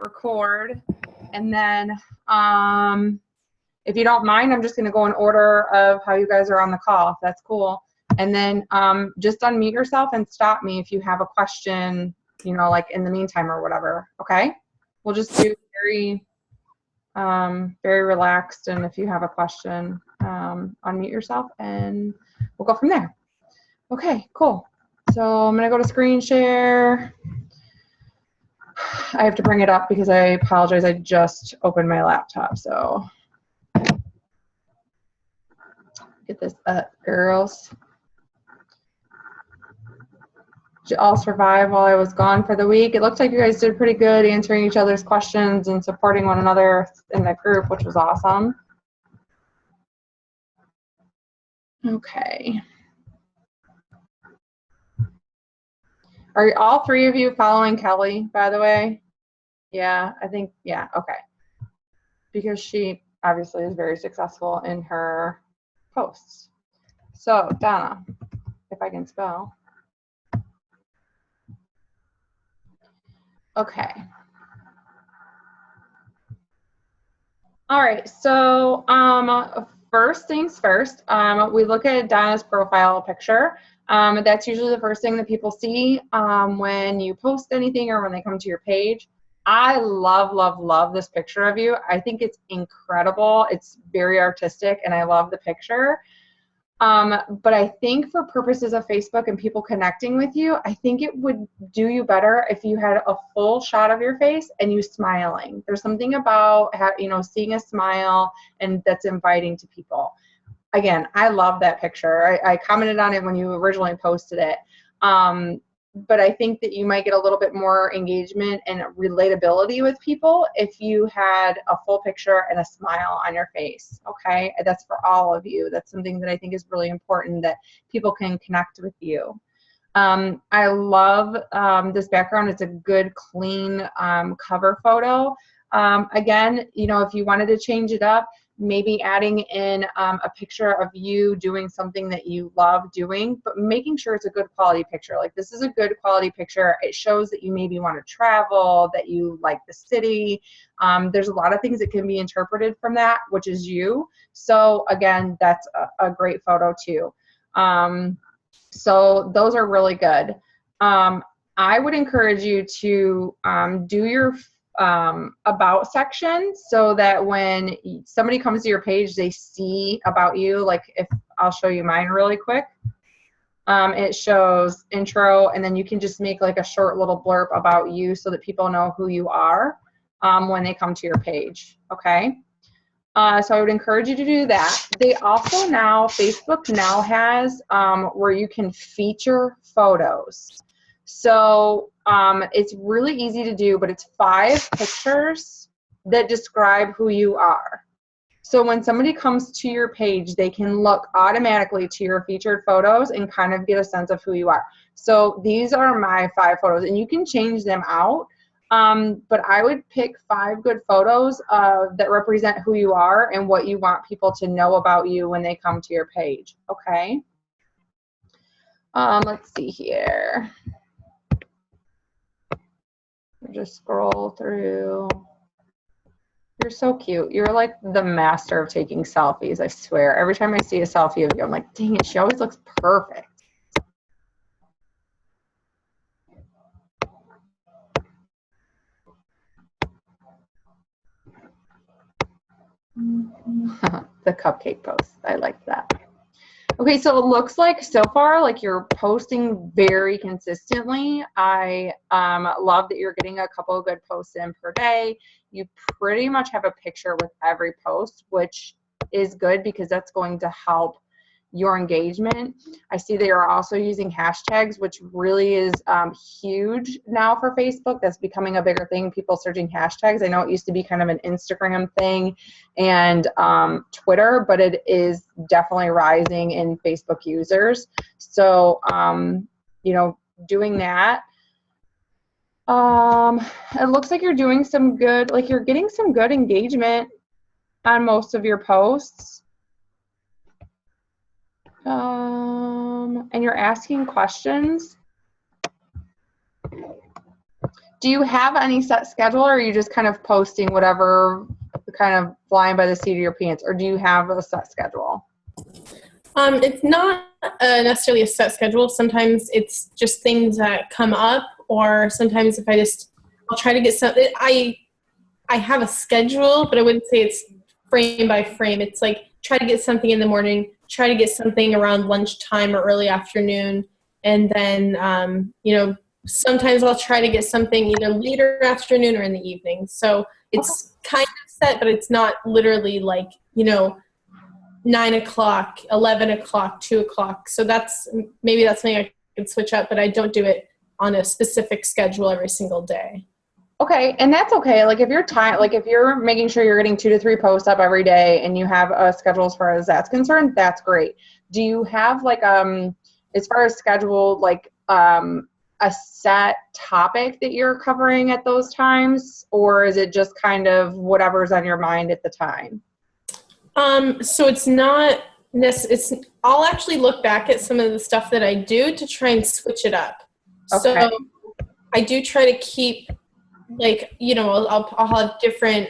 record, and then if you don't mind, I'm just going to go in order of how you guys are on the call, if that's cool. And then just unmute yourself and stop me if you have a question, you know, like in the meantime or whatever. Okay? We'll just do very, very relaxed. And if you have a question, unmute yourself and we'll go from there. Okay, cool. So I'm going to go to screen share. I have to bring it up because I apologize. I just opened my laptop. So get this up, girls. Did you all survive while I was gone for the week? It looked like you guys did pretty good answering each other's questions and supporting one another in the group, which was awesome. Okay. Are all three of you following Kelly, by the way? Yeah, I think, yeah, okay. Because she obviously is very successful in her posts. So, Donna, if I can spell. Okay. All right, so first things first, we look at Donna's profile picture. That's usually the first thing that people see when you post anything or when they come to your page. I love, love, love this picture of you. I think it's incredible. It's very artistic, and I love the picture. But I think for purposes of Facebook and people connecting with you, I think it would do you better if you had a full shot of your face and you smiling. There's something about, you know, seeing a smile and that's inviting to people. Again, I love that picture. I commented on it when you originally posted it. But I think that you might get a little bit more engagement and relatability with people if you had a full picture and a smile on your face, okay? That's for all of you. That's something that I think is really important, that people can connect with you. I love this background. It's a good, clean cover photo. Again, you know, if you wanted to change it up, maybe adding in a picture of you doing something that you love doing, but making sure it's a good quality picture. Like, this is a good quality picture. It shows that you maybe want to travel, that you like the city. There's a lot of things that can be interpreted from that, which is you. So again, that's a great photo too. So those are really good. I would encourage you to do your about section so that when somebody comes to your page, they see about you. Like, if I'll show you mine really quick. It shows intro, and then you can just make like a short little blurb about you so that people know who you are when they come to your page. Okay. So I would encourage you to do that. They also now, Facebook now has where you can feature photos. So it's really easy to do, but it's 5 pictures that describe who you are. So when somebody comes to your page, they can look automatically to your featured photos and kind of get a sense of who you are. So these are my 5 photos, and you can change them out. But I would pick 5 good photos that represent who you are and what you want people to know about you when they come to your page. Okay. Let's see here. Just scroll through. You're so cute. You're like the master of taking selfies, I swear. Every time I see a selfie of you, I'm like, dang it, she always looks perfect. The cupcake post. I like that. Okay, so it looks like so far like you're posting very consistently. I love that you're getting a couple of good posts in per day. You pretty much have a picture with every post, which is good because that's going to help your engagement. I see that you're also using hashtags, which really is huge now for Facebook. That's becoming a bigger thing, people searching hashtags. I know it used to be kind of an Instagram thing and Twitter, but it is definitely rising in Facebook users. So, you know, doing that. It looks like you're doing some good, like you're getting some good engagement on most of your posts. And you're asking questions. Do you have any set schedule, or are you just kind of posting whatever, kind of flying by the seat of your pants, or do you have a set schedule? It's not necessarily a set schedule. Sometimes it's just things that come up, or sometimes if I'll try to get something. I have a schedule, but I wouldn't say it's frame by frame. It's like try to get something in the morning, try to get something around lunchtime or early afternoon, and then sometimes I'll try to get something either later afternoon or in the evening. So it's kind of set, but it's not literally like 9 o'clock, 11 o'clock, 2 o'clock. So maybe that's something I could switch up, but I don't do it on a specific schedule every single day. Okay, and that's okay. Like if you're making sure you're getting 2 to 3 posts up every day and you have a schedule as far as that's concerned, that's great. Do you have as far as schedule, a set topic that you're covering at those times, or is it just kind of whatever's on your mind at the time? So it's not I'll actually look back at some of the stuff that I do to try and switch it up. Okay. So I do try to keep I'll have different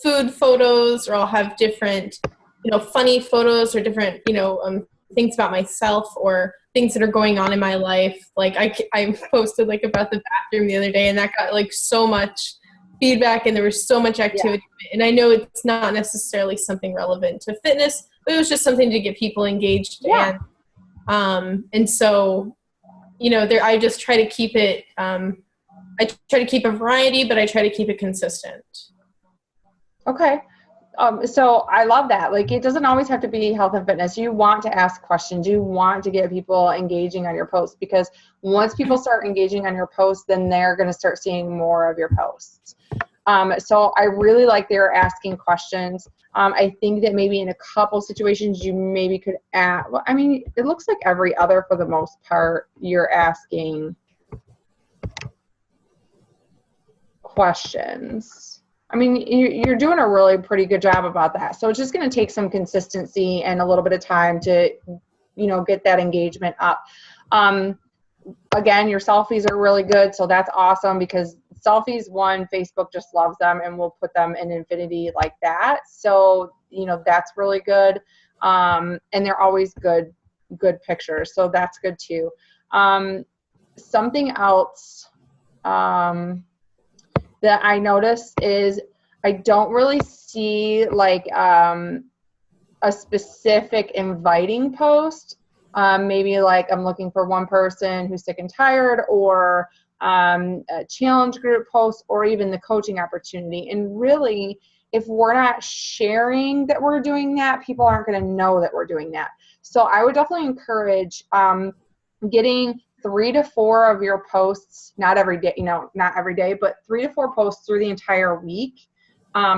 food photos, or I'll have different funny photos, or different things about myself, or things that are going on in my life. Like I posted about the bathroom the other day, and that got so much feedback, and there was so much activity. Yeah. And I know it's not necessarily something relevant to fitness, but it was just something to get people engaged. Yeah. And so I just try to keep it I try to keep a variety, but I try to keep it consistent. Okay. So I love that. It doesn't always have to be health and fitness. You want to ask questions. You want to get people engaging on your posts, because once people start engaging on your posts, then they're going to start seeing more of your posts. So I really like they're asking questions. I think that maybe in a couple situations you maybe could add, it looks like every other, for the most part, you're asking questions. You're doing a really pretty good job about that. So it's just going to take some consistency and a little bit of time to, get that engagement up. Again, your selfies are really good. So that's awesome, because selfies, Facebook just loves them and will put them in infinity like that. So, that's really good. And they're always good pictures. So that's good too. Something else, that I notice is I don't really see a specific inviting post. Maybe I'm looking for one person who's sick and tired, or a challenge group post, or even the coaching opportunity. And really, if we're not sharing that we're doing that, people aren't going to know that we're doing that. So I would definitely encourage getting 3 to 4 of your posts, not every day, not every day, but 3 to 4 posts through the entire week,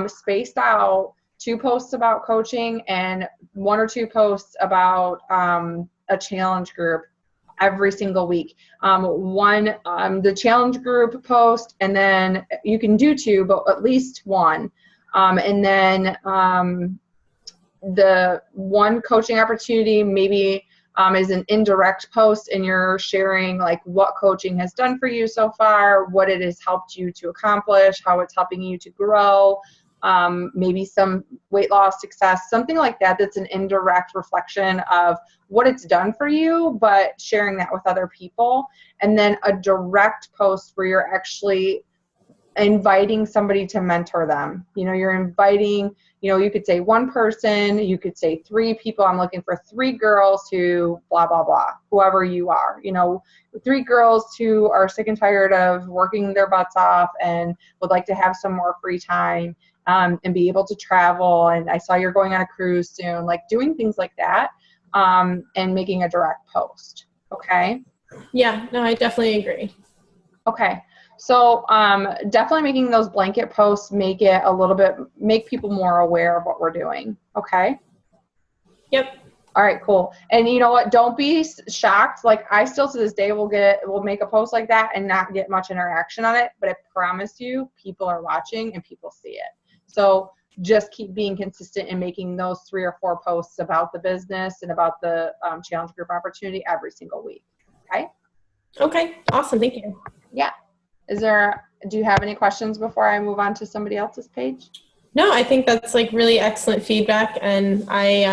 spaced out, 2 posts about coaching and 1 or 2 posts about a challenge group every single week. The challenge group post, and then you can do 2, but at least 1. And then the one coaching opportunity maybe is an indirect post, and you're sharing what coaching has done for you so far, what it has helped you to accomplish, how it's helping you to grow, maybe some weight loss success, something like that. That's an indirect reflection of what it's done for you, but sharing that with other people. And then a direct post where you're actually inviting somebody to mentor them. You're inviting, you could say 1 person, you could say 3 people. I'm looking for 3 girls who blah, blah, blah, whoever you are, 3 girls who are sick and tired of working their butts off and would like to have some more free time, and be able to travel. And I saw you're going on a cruise soon, doing things like that, and making a direct post. Okay. Yeah, no, I definitely agree. Okay. So definitely making those blanket posts make people more aware of what we're doing. Okay. Yep. All right, cool. And you know what? Don't be shocked. I still to this day will make a post like that and not get much interaction on it. But I promise you, people are watching and people see it. So just keep being consistent in making those 3 or 4 posts about the business and about the challenge group opportunity every single week. Okay. Okay. Awesome. Thank you. Yeah. Is there Do you have any questions before I move on to somebody else's page? No, I think that's like really excellent feedback, and I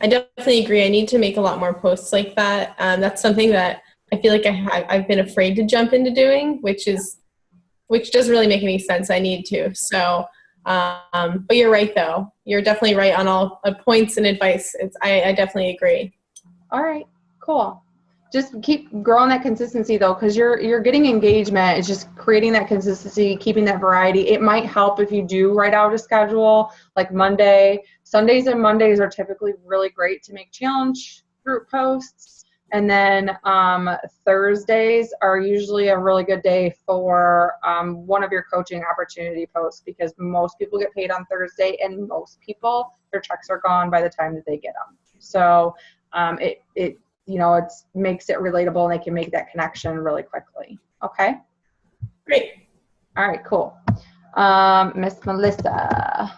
definitely agree. I need to make a lot more posts like that. That's something that I feel like I've been afraid to jump into doing, which doesn't really make any sense. I need to. So, but you're right though. You're definitely right on all points and advice. I definitely agree. All right, cool. Just keep growing that consistency though, because you're getting engagement. It's just creating that consistency, keeping that variety. It might help if you do write out a schedule like Monday. Sundays and Mondays are typically really great to make challenge group posts. And then Thursdays are usually a really good day for one of your coaching opportunity posts, because most people get paid on Thursday, and most people, their checks are gone by the time that they get them. So it makes it relatable, and they can make that connection really quickly. Okay. Great. All right, cool. Miss Melissa,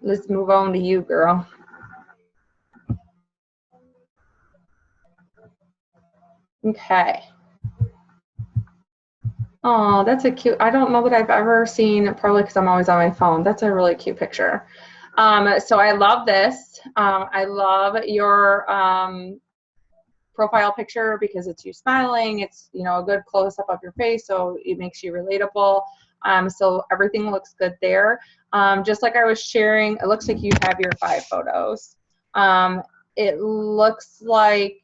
let's move on to you, girl. Okay. Oh, that's a cute, I don't know that I've ever seen, probably because I'm always on my phone. That's a really cute picture. So I love this. I love your profile picture because it's you smiling. It's, a good close up of your face, so it makes you relatable. So everything looks good there. Just like I was sharing, it looks like you have your 5 photos. It looks like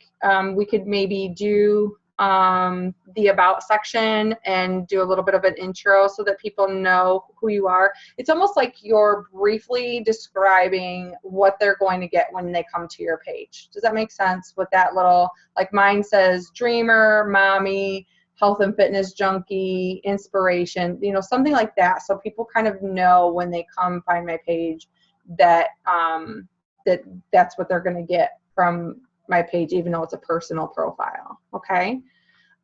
we could maybe do the about section and do a little bit of an intro so that people know who you are. It's almost like you're briefly describing what they're going to get when they come to your page. Does that make sense? With that little, like mine says, dreamer, mommy, health and fitness junkie, inspiration, something like that. So people kind of know when they come find my page that that's what they're going to get from my page, even though it's a personal profile. Okay.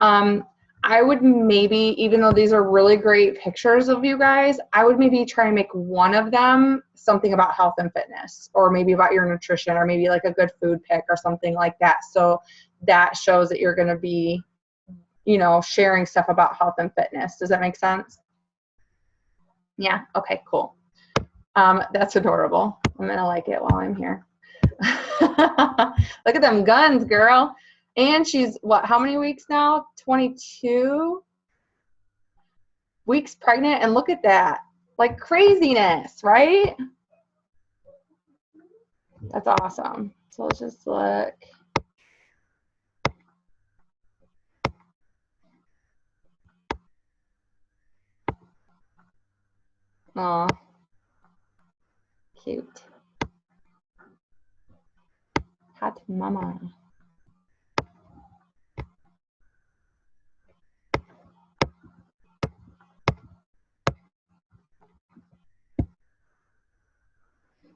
I would maybe, even though these are really great pictures of you guys, I would maybe try and make one of them something about health and fitness, or maybe about your nutrition, or maybe like a good food pick or something like that. So that shows that you're going to be, sharing stuff about health and fitness. Does that make sense? Yeah. Okay, cool. That's adorable. I'm going to like it while I'm here. Look at them guns, girl. And she's how many weeks now? 22 weeks pregnant, and look at that. Like craziness, right? That's awesome. So let's just look. Aw. Cute. Hot mama.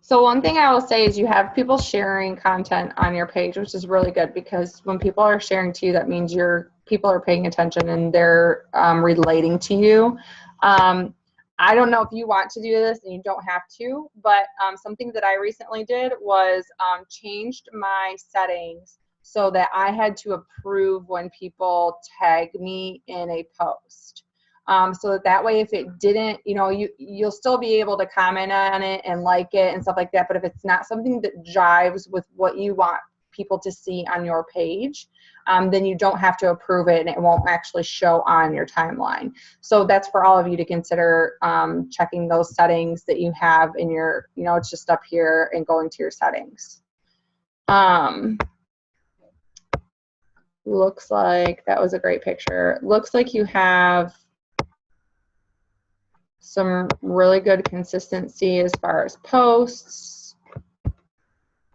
So one thing I will say is you have people sharing content on your page, which is really good, because when people are sharing to you, that means people are paying attention and they're relating to you. I don't know if you want to do this, and you don't have to, but something that I recently did was changed my settings so that I had to approve when people tag me in a post. So that way, if it didn't, you'll still be able to comment on it and like it and stuff like that. But if it's not something that jives with what you want people to see on your page, then you don't have to approve it, and it won't actually show on your timeline. So that's for all of you to consider, checking those settings that you have in your, it's just up here and going to your settings. Looks like that was a great picture. Looks like you have some really good consistency as far as posts.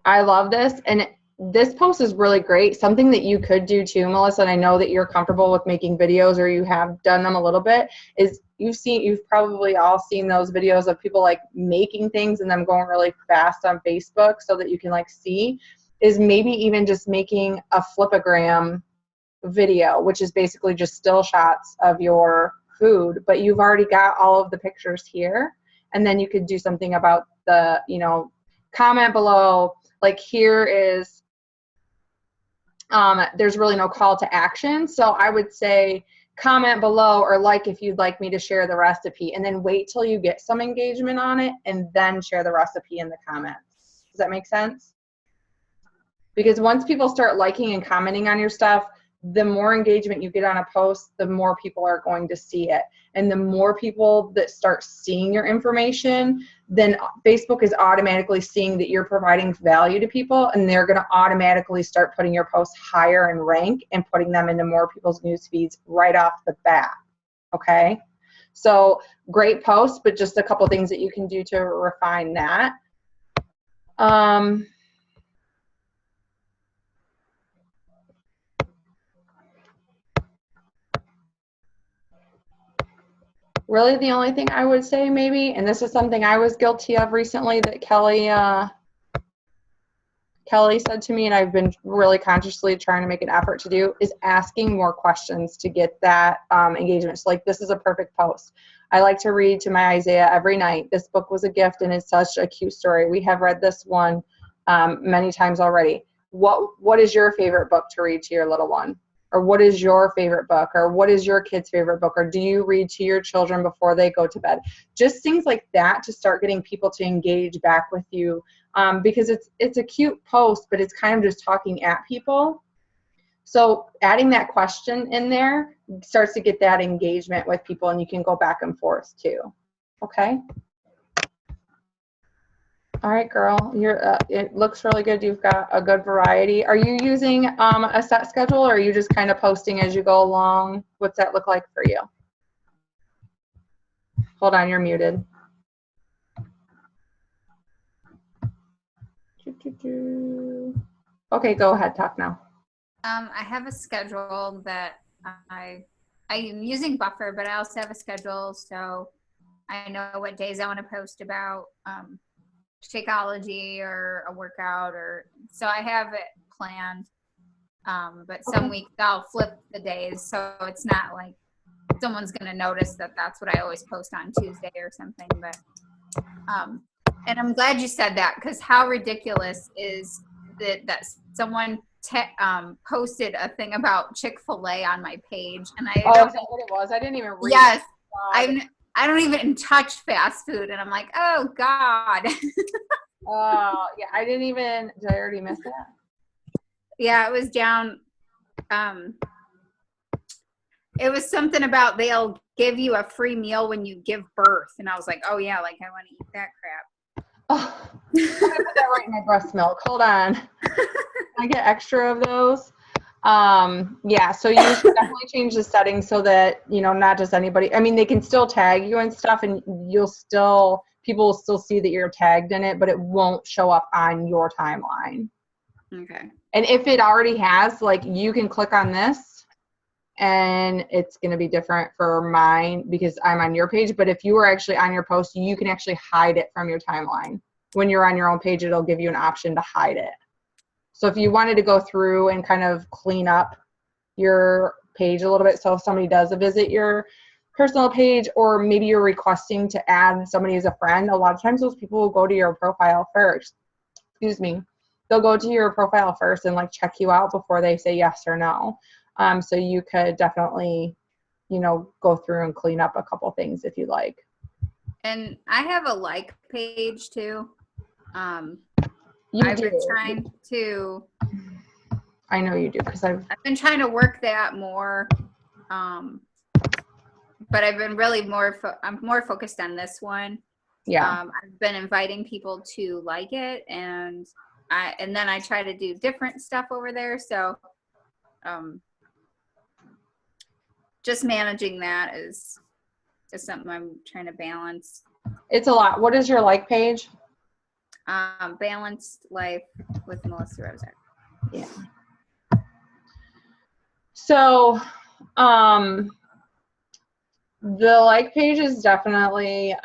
I love this. And this post is really great. Something that you could do too, Melissa, and I know that you're comfortable with making videos, or you have done them a little bit, is you've probably all seen those videos of people like making things and them going really fast on Facebook so that you can like see, is maybe even just making a flipogram video, which is basically just still shots of your food, but you've already got all of the pictures here. And then you could do something about the, comment below, like here is, there's really no call to action. So I would say comment below or like if you'd like me to share the recipe, and then wait till you get some engagement on it and then share the recipe in the comments. Does that make sense? Because once people start liking and commenting on your stuff, the more engagement you get on a post, the more people are going to see it. And the more people that start seeing your information, then Facebook is automatically seeing that you're providing value to people, and they're going to automatically start putting your posts higher in rank and putting them into more people's news feeds right off the bat. Okay? So great post, but just a couple things that you can do to refine that. Really the only thing I would say maybe, and this is something I was guilty of recently that Kelly said to me, and I've been really consciously trying to make an effort to do, is asking more questions to get that engagement. So like, this is a perfect post. I like to read to my Isaiah every night. This book was a gift and it's such a cute story. We have read this one many times already. What is your favorite book to read to your little one? Or what is your favorite book? Or what is your kid's favorite book? Or do you read to your children before they go to bed? Just things like that to start getting people to engage back with you, because it's a cute post, but it's kind of just talking at people. So adding that question in there starts to get that engagement with people, and you can go back and forth too. Okay? All right, girl. It looks really good. You've got a good variety. Are you using a set schedule, or are you just kind of posting as you go along? What's that look like for you? Hold on, you're muted. Okay, go ahead. Talk now. I have a schedule that I am using Buffer, but I also have a schedule, so I know what days I want to post about Shakeology or a workout, or so I have it planned. But some weeks I'll flip the days, so it's not like someone's going to notice that that's what I always post on Tuesday or something. But and I'm glad you said that, because how ridiculous is that someone posted a thing about Chick-fil-A on my page, and I is that what it was? I didn't even read. Yes, I don't even touch fast food, and I'm like, oh God. Yeah, I didn't even. Did I already miss that? Yeah, it was down. It was something about they'll give you a free meal when you give birth, and I was like, oh yeah, like I want to eat that crap. Oh, I'm gonna put that right in my breast milk. Hold on. I get extra of those. Yeah, so you should definitely change the settings so that, not just anybody, I mean, they can still tag you and stuff, and people will still see that you're tagged in it, but it won't show up on your timeline. Okay. And if it already has, like, you can click on this and it's going to be different for mine because I'm on your page. But if you were actually on your post, you can actually hide it from your timeline. When you're on your own page, it'll give you an option to hide it. So if you wanted to go through and kind of clean up your page a little bit, so if somebody does visit your personal page, or maybe you're requesting to add somebody as a friend, a lot of times those people will go to your profile first. Excuse me. They'll go to your profile first and like check you out before they say yes or no. So you could definitely, go through and clean up a couple things if you like. And I have a like page too. I've been trying to. I know you do, because I've been trying to work that more, but I've been really I'm more focused on this one. Yeah. I've been inviting people to like it, and then I try to do different stuff over there. So, just managing that is something I'm trying to balance. It's a lot. What is your like page? Balanced Life with Melissa Rozak. Yeah. So, the like page is definitely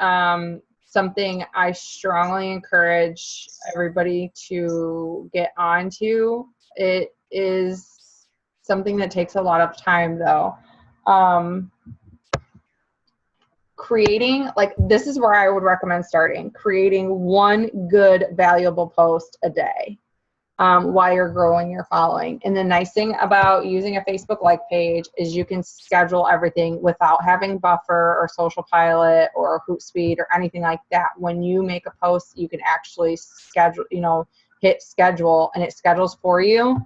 something I strongly encourage everybody to get onto. It is something that takes a lot of time, though. Creating, like, this is where I would recommend starting, creating one good, valuable post a day. while you're growing your following. And the nice thing about using a Facebook like page is you can schedule everything without having Buffer or Social Pilot or Hootsuite or anything like that. When you make a post, you can actually schedule, hit schedule, and it schedules for you.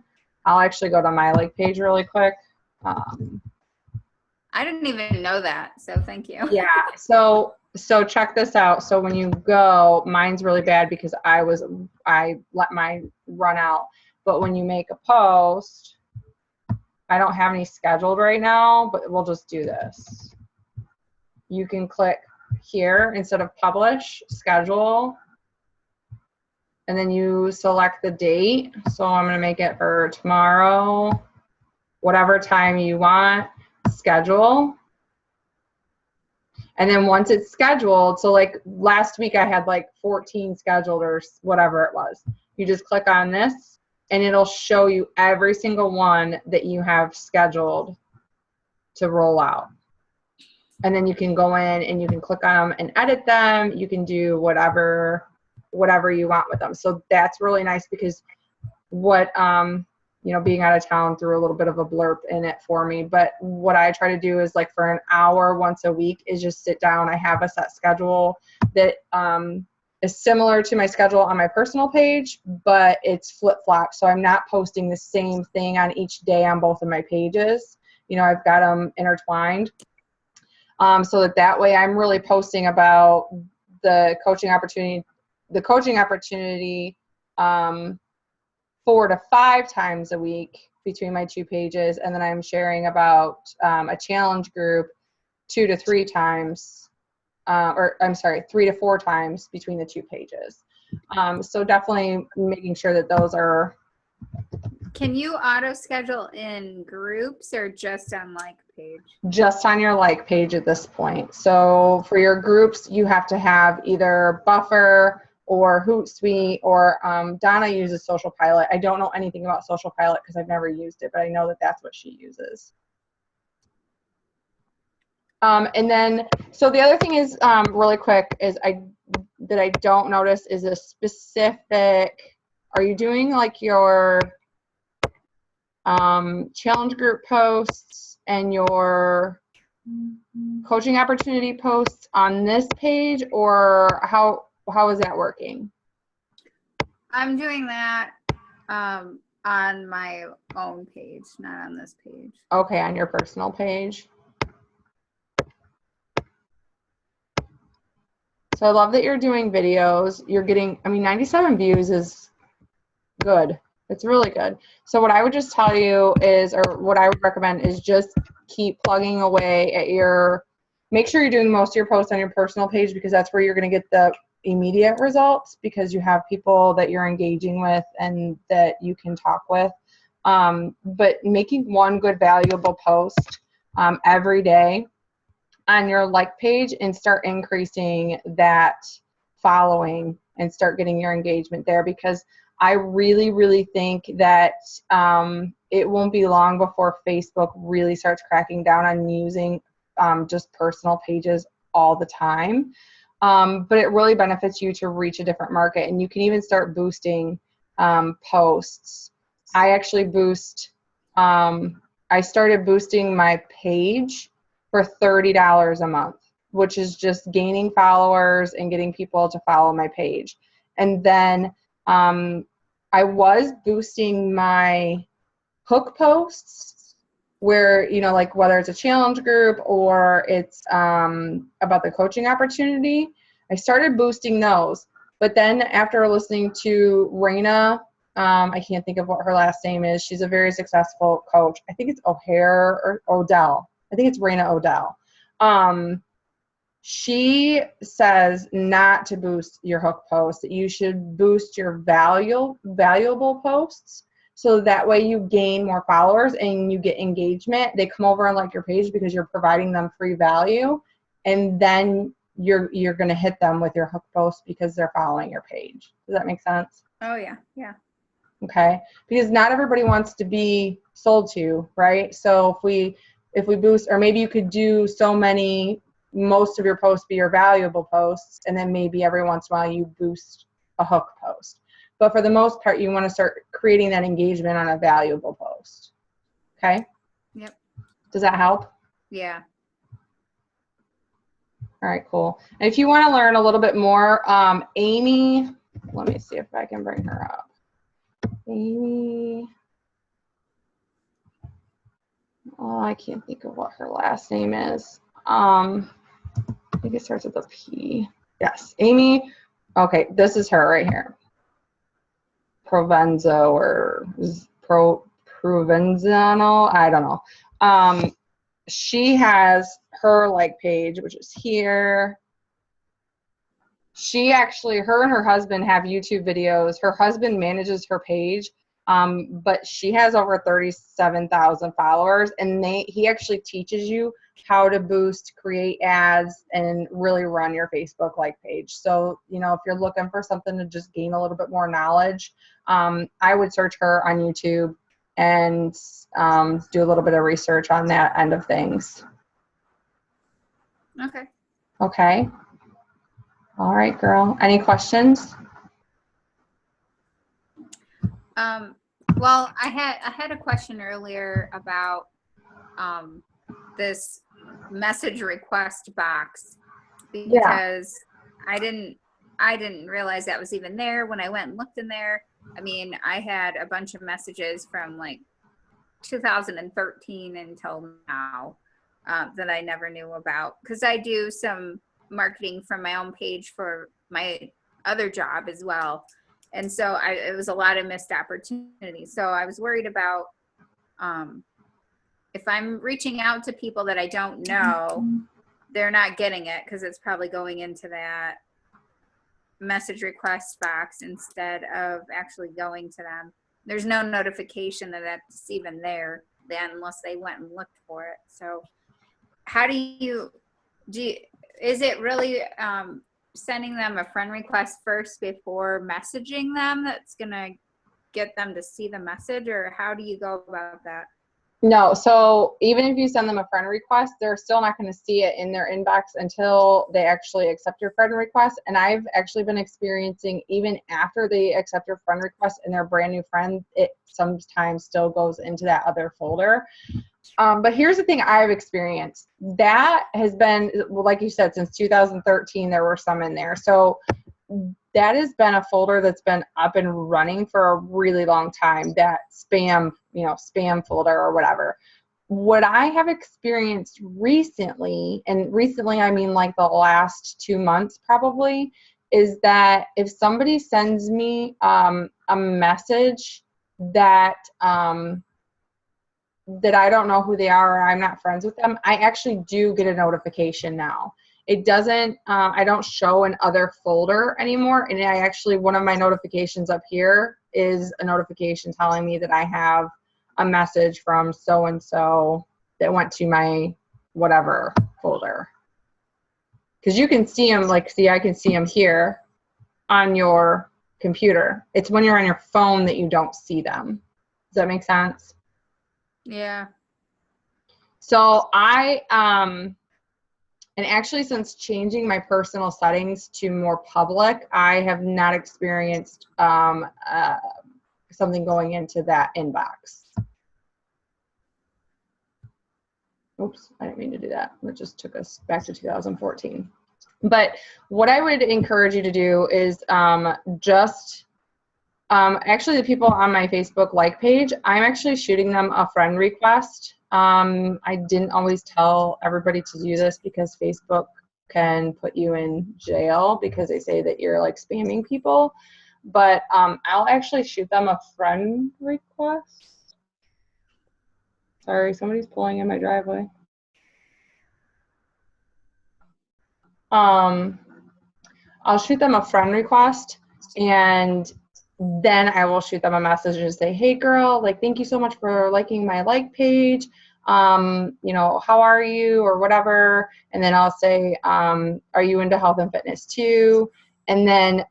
I'll actually go to my like page really quick. I didn't even know that, so thank you. Yeah, so check this out. So when you go, mine's really bad because I let mine run out. But when you make a post, I don't have any scheduled right now, but we'll just do this. You can click here instead of publish, schedule, and then you select the date. So I'm going to make it for tomorrow, whatever time you want, schedule. And then once it's scheduled, so like last week I had like 14 scheduled or whatever it was. You just click on this and it'll show you every single one that you have scheduled to roll out. And then you can go in and you can click on them and edit them. You can do whatever you want with them. So that's really nice because what, being out of town threw a little bit of a blurb in it for me. But what I try to do is like for an hour once a week is just sit down. I have a set schedule that is similar to my schedule on my personal page, but it's flip-flop. So I'm not posting the same thing on each day on both of my pages. I've got them intertwined. So that way I'm really posting about the coaching opportunity 4 to 5 times a week between my 2 pages. And then I'm sharing about a challenge group 2 to 3 times, 3 to 4 times between the 2 pages. So definitely making sure that those are. Can you auto schedule in groups or just on like page? Just on your like page at this point. So for your groups, you have to have either Buffer or Hootsuite, or Donna uses Social Pilot. I don't know anything about Social Pilot because I've never used it, but I know that that's what she uses. And then, so the other thing is, really quick, is I don't notice is a specific, are you doing like your challenge group posts and your coaching opportunity posts on this page, or how is that working? I'm doing that on my own page, not on this page. Okay, on your personal page. So I love that you're doing videos. You're getting, 97 views is good. It's really good. So what I would just tell you is, or what I would recommend is just keep plugging away at make sure you're doing most of your posts on your personal page because that's where you're going to get the immediate results because you have people that you're engaging with and that you can talk with. But making one good valuable post every day on your like page and start increasing that following and start getting your engagement there, because I really, really think that it won't be long before Facebook really starts cracking down on using just personal pages all the time. But it really benefits you to reach a different market, and you can even start boosting posts. I actually I started boosting my page for $30 a month, which is just gaining followers and getting people to follow my page. And then I was boosting my hook posts where, like whether it's a challenge group or it's about the coaching opportunity, I started boosting those. But then after listening to Raina, I can't think of what her last name is. She's a very successful coach. I think it's O'Hare or Odell. I think it's Raina Odell. She says not to boost your hook posts, that you should boost your valuable posts. So that way you gain more followers and you get engagement. They come over and like your page because you're providing them free value. And then you're going to hit them with your hook post because they're following your page. Does that make sense? Oh, yeah. Yeah. Okay. Because not everybody wants to be sold to, right? So if we boost, or maybe you could do most of your posts be your valuable posts, and then maybe every once in a while you boost a hook post. But for the most part, you want to start creating that engagement on a valuable post. Okay? Yep. Does that help? Yeah. All right, cool. And if you want to learn a little bit more, Amy, let me see if I can bring her up. Amy, oh, I can't think of what her last name is. I think it starts with a P. Yes, Amy. Okay, this is her right here. Provenzo or Provenzano, I don't know. She has her like page, which is here. She actually, her and her husband have YouTube videos. Her husband manages her page, but she has over 37,000 followers, and he actually teaches you how to boost, create ads, and really run your Facebook like page. So, you know, if you're looking for something to just gain a little bit more knowledge, I would search her on YouTube and do a little bit of research on that end of things. Okay. Okay. All right, girl. Any questions? Well, I had a question earlier about this message request box, because I didn't realize that was even there when I went and looked in there. I mean, I had a bunch of messages from like 2013 until now that I never knew about, because I do some marketing from my own page for my other job as well. And so it was a lot of missed opportunities. So I was worried about if I'm reaching out to people that I don't know, they're not getting it because it's probably going into that message request box instead of actually going to them. There's no notification that that's even there then unless they went and looked for it. So how do you is it really sending them a friend request first before messaging them that's gonna get them to see the message, or how do you go about that? No, so even if you send them a friend request, they're still not going to see it in their inbox until they actually accept your friend request. And I've actually been experiencing, even after they accept your friend request and they're a brand new friend, it sometimes still goes into that other folder. But here's the thing I've experienced. That has been, well, like you said, since 2013, there were some in there. So that has been a folder that's been up and running for a really long time, that spam, spam folder or whatever. What I have experienced recently, and recently I mean like the last 2 months probably, is that if somebody sends me a message that that I don't know who they are or I'm not friends with them, I actually do get a notification now. It doesn't, I don't show an other folder anymore. And I actually, one of my notifications up here is a notification telling me that I have a message from so-and-so that went to my whatever folder. Because you can see them, like, see, I can see them here on your computer. It's when you're on your phone that you don't see them. Does that make sense? Yeah. So and actually, since changing my personal settings to more public, I have not experienced something going into that inbox. Oops, I didn't mean to do that. It just took us back to 2014. But what I would encourage you to do is actually, the people on my Facebook like page, I'm actually shooting them a friend request. I didn't always tell everybody to do this because Facebook can put you in jail because they say that you're like spamming people. But I'll actually shoot them a friend request. Sorry, somebody's pulling in my driveway. I'll shoot them a friend request, and then I will shoot them a message and say, hey girl, like, thank you so much for liking my like page. How are you, or whatever. And then I'll say, are you into health and fitness too? And then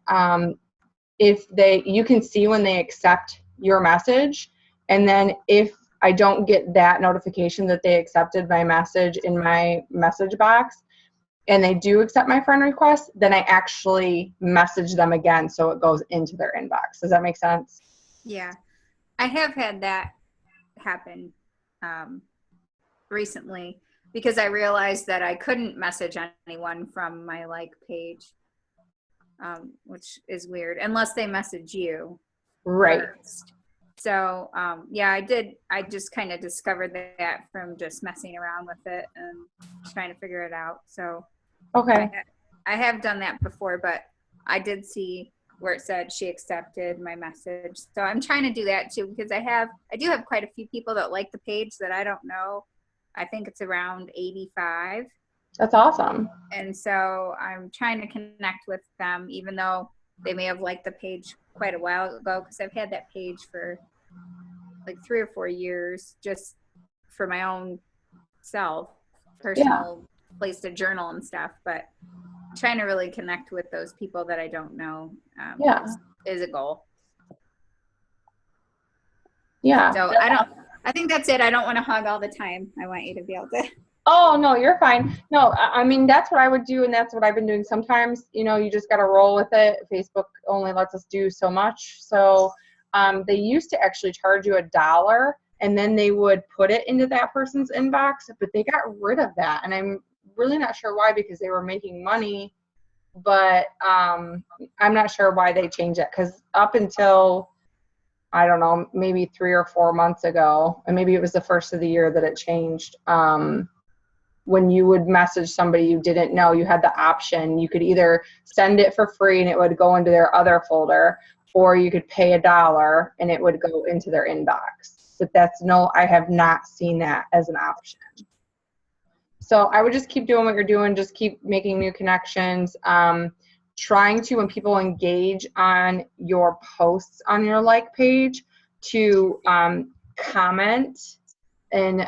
you can see when they accept your message. And then if I don't get that notification that they accepted my message in my message box, and they do accept my friend request, then I actually message them again so it goes into their inbox. Does that make sense? Yeah. I have had that happen recently because I realized that I couldn't message anyone from my like page, which is weird, unless they message you. Right. First. So yeah, I just kind of discovered that from just messing around with it and trying to figure it out. So Okay. I have done that before, but I did see where it said she accepted my message. So I'm trying to do that too, because I do have quite a few people that like the page that I don't know. I think it's around 85. That's awesome. And so I'm trying to connect with them, even though they may have liked the page quite a while ago, because I've had that page for like 3 or 4 years, just for my own self, personal place to journal and stuff. But trying to really connect with those people that I don't know is a goal. Yeah. So I think that's it. I don't want to hog all the time. I want you to be able to. Oh, no, you're fine. No, I mean, that's what I would do, and that's what I've been doing. Sometimes, you just got to roll with it. Facebook only lets us do so much. So they used to actually charge you $1, and then they would put it into that person's inbox, but they got rid of that. And I'm really not sure why, because they were making money, but I'm not sure why they changed it, because up until, I don't know, maybe 3 or 4 months ago, and maybe it was the first of the year that it changed, when you would message somebody you didn't know, you had the option. You could either send it for free and it would go into their other folder, or you could pay $1 and it would go into their inbox. But I have not seen that as an option. So I would just keep doing what you're doing. Just keep making new connections. Trying to, when people engage on your posts on your like page, to comment and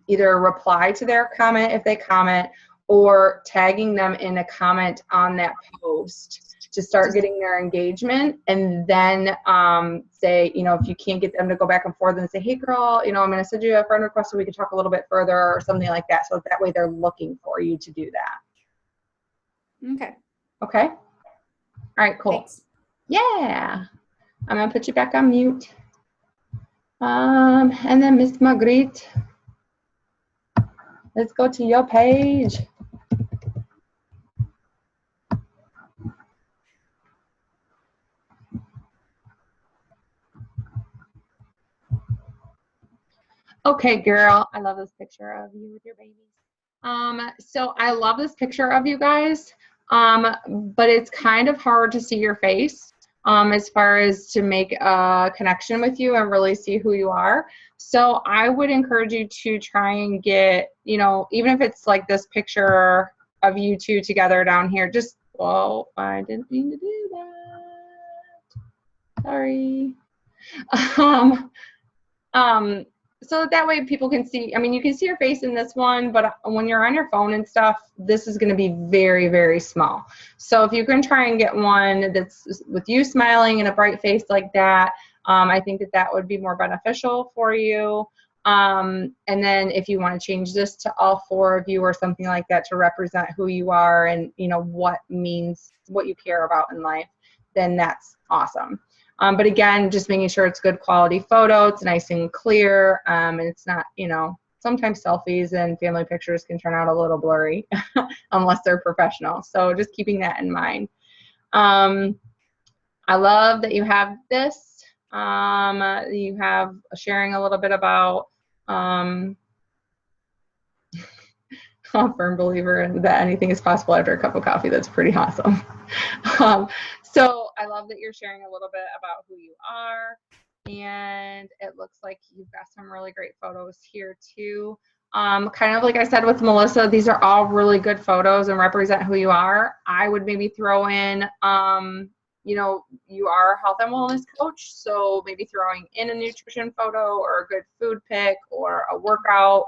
either reply to their comment if they comment, or tagging them in a comment on that post to start getting their engagement. And then say, if you can't get them to go back and forth, and say, hey girl, I'm going to send you a friend request so we can talk a little bit further, or something like that. So that way they're looking for you to do that. Okay. All right, cool. Thanks. Yeah. I'm going to put you back on mute. And then Miss Marguerite, let's go to your page. Okay, girl, I love this picture of you with your babies. So I love this picture of you guys, but it's kind of hard to see your face. As far as to make a connection with you and really see who you are. So I would encourage you to try and get, even if it's like this picture of you two together down here, I didn't mean to do that. Sorry. So that way people can see, you can see your face in this one, but when you're on your phone and stuff, this is going to be very, very small. So if you can try and get one that's with you smiling and a bright face like that, I think that would be more beneficial for you. And then if you want to change this to all 4 of you or something like that to represent who you are and, what you care about in life, then that's awesome. But again, just making sure it's good quality photo, it's nice and clear, and it's not, sometimes selfies and family pictures can turn out a little blurry unless they're professional. So just keeping that in mind. I love that you have this. You have sharing a little bit about a firm believer that anything is possible after a cup of coffee. That's pretty awesome. So I love that you're sharing a little bit about who you are, and it looks like you've got some really great photos here too. Kind of like I said with Melissa, these are all really good photos and represent who you are. I would maybe throw in, you are a health and wellness coach, so maybe throwing in a nutrition photo or a good food pic or a workout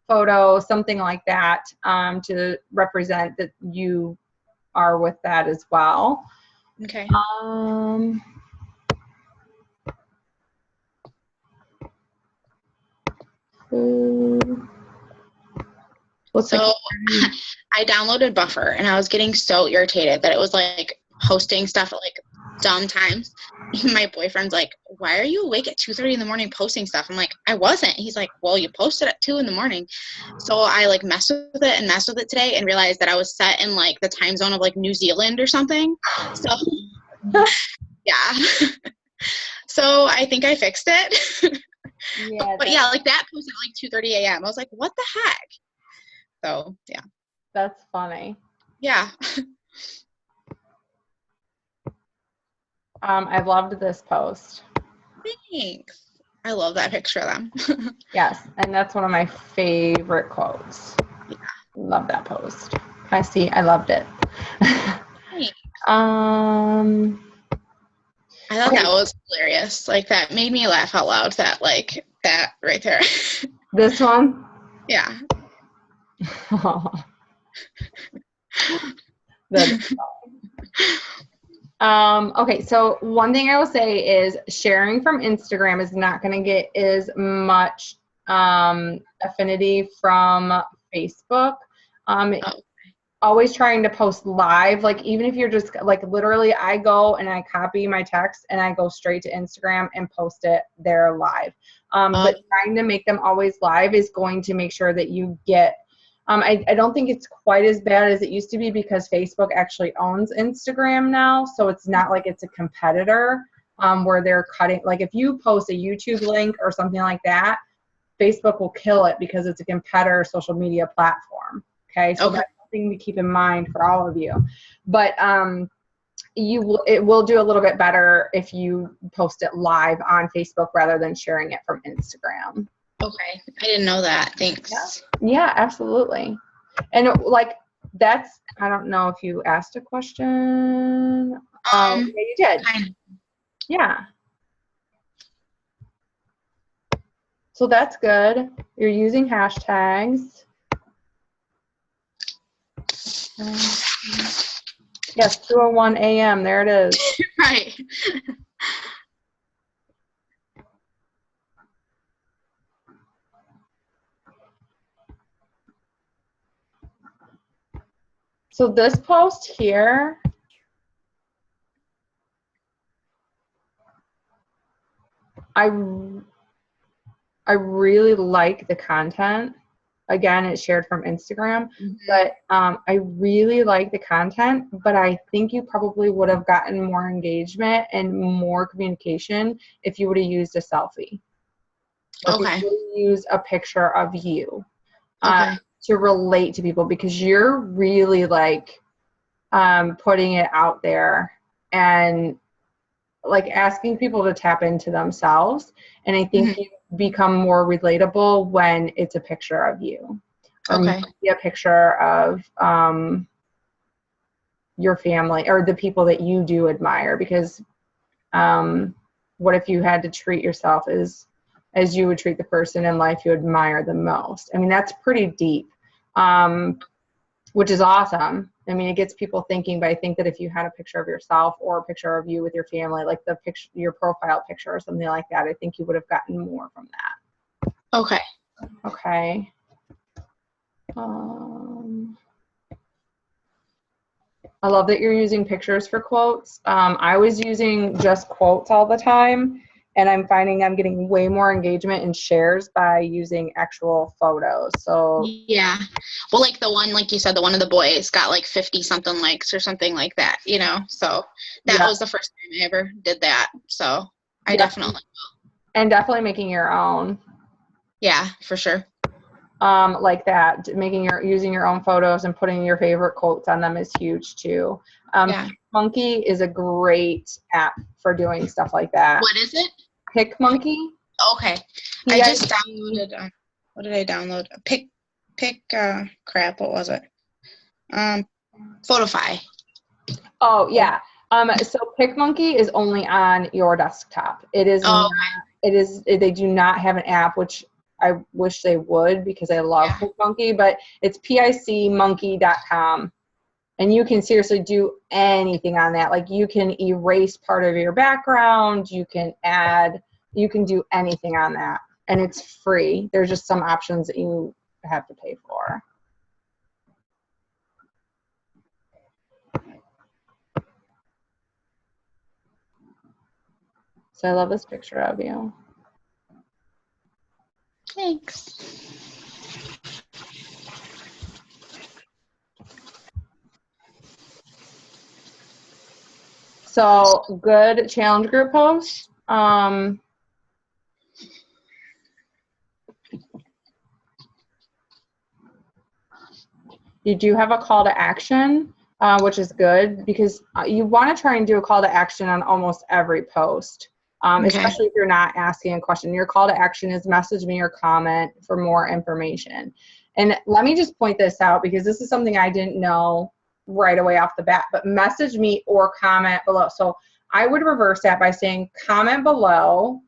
photo, something like that, to represent that you are with that as well. Okay. So I downloaded Buffer, and I was getting so irritated that it was like posting stuff at like dumb times. My boyfriend's like, why are you awake at 2:30 in the morning posting stuff? I'm like, I wasn't. He's like, well, you posted at 2 in the morning. So I like messed with it today and realized that I was set in like the time zone of like New Zealand or something. So yeah. So I think I fixed it. Yeah. But yeah, like that posted at like 2:30 a.m. I was like, what the heck? So yeah. That's funny. Yeah. I loved this post. Thanks. I love that picture of them. Yes, and that's one of my favorite quotes. Yeah. Love that post. I loved it. Thanks. I thought that was hilarious. Like that made me laugh out loud. That right there. This one? Yeah. That's okay, so one thing I will say is sharing from Instagram is not going to get as much affinity from Facebook. Always trying to post live, like even if you're just like literally I go and I copy my text and I go straight to Instagram and post it there live. But trying to make them always live is going to make sure that you get I don't think it's quite as bad as it used to be because Facebook actually owns Instagram now. So it's not like it's a competitor where they're cutting. Like if you post a YouTube link or something like that, Facebook will kill it because it's a competitor social media platform. Okay. So that's something to keep in mind for all of you. But it will do a little bit better if you post it live on Facebook rather than sharing it from Instagram. Okay. I didn't know that. Thanks. Yeah, absolutely. And like that's, I don't know if you asked a question. Yeah, you did. Yeah. So that's good. You're using hashtags. Yes, 2:01 a.m. There it is. Right. So this post here, I really like the content. Again, it's shared from Instagram, but I really like the content, but I think you probably would have gotten more engagement and more communication if you would have used a selfie. Okay. If you use a picture of you to relate to people because you're really like putting it out there and like asking people to tap into themselves. And I think you become more relatable when it's a picture of you. Okay. A picture of your family or the people that you do admire because what if you had to treat yourself as you would treat the person in life you admire the most? I mean, that's pretty deep, which is awesome. I mean, it gets people thinking, but I think that if you had a picture of yourself or a picture of you with your family, like the picture, your profile picture or something like that, I think you would have gotten more from that. Okay. Okay. I love that you're using pictures for quotes. I was using just quotes all the time, and I'm finding I'm getting way more engagement and shares by using actual photos. So yeah, well, like the one, like you said, the one of the boys got like 50 something likes or something like that, you know. So that was the first time I ever did that. So I definitely will. And definitely making your own. Yeah, for sure. Like that, using your own photos and putting your favorite quotes on them is huge too. Monkey is a great app for doing stuff like that. What is it? PicMonkey. Okay. I just downloaded, what did I download? Crap, what was it? Photify. Oh, yeah. So PicMonkey is only on your desktop. It is they do not have an app, which I wish they would because I love PicMonkey, but it's picmonkey.com. And you can seriously do anything on that. Like you can erase part of your background, you can do anything on that. And it's free. There's just some options that you have to pay for. So I love this picture of you. Thanks. So good challenge group post. You do have a call to action, which is good because you want to try and do a call to action on almost every post, especially if you're not asking a question. Your call to action is message me or comment for more information. And let me just point this out because this is something I didn't know right away off the bat, but message me or comment below. So I would reverse that by saying comment below,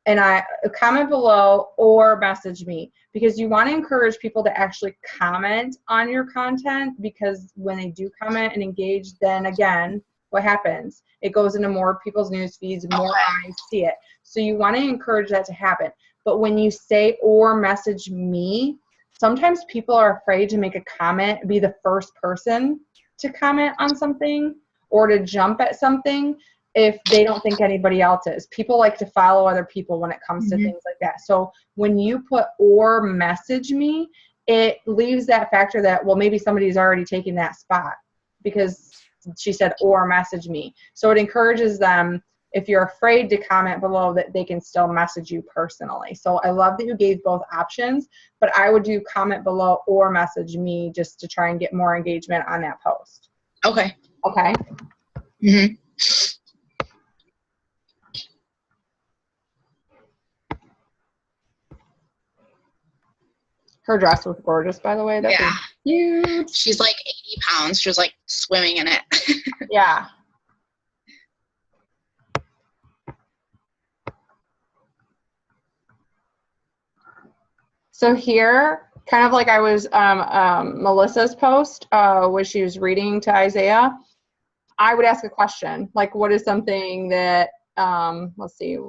and I comment below or message me, because you want to encourage people to actually comment on your content, because when they do comment and engage, then again, what happens? It goes into more people's news feeds, more eyes see it. So you want to encourage that to happen. But when you say or message me, sometimes people are afraid to make a comment, be the first person to comment on something or to jump at something if they don't think anybody else is. People like to follow other people when it comes to things like that. So when you put or message me, it leaves that factor that, well, maybe somebody's already taken that spot because she said or message me. So it encourages them, if you're afraid to comment below, that they can still message you personally. So I love that you gave both options, but I would do comment below or message me just to try and get more engagement on that post. Okay. Okay. Mm-hmm. Her dress was gorgeous, by the way. That's huge. She's like 80 pounds. She was like swimming in it. Yeah. So here, kind of like I was Melissa's post, where she was reading to Isaiah, I would ask a question. Like, what is something that, let's see.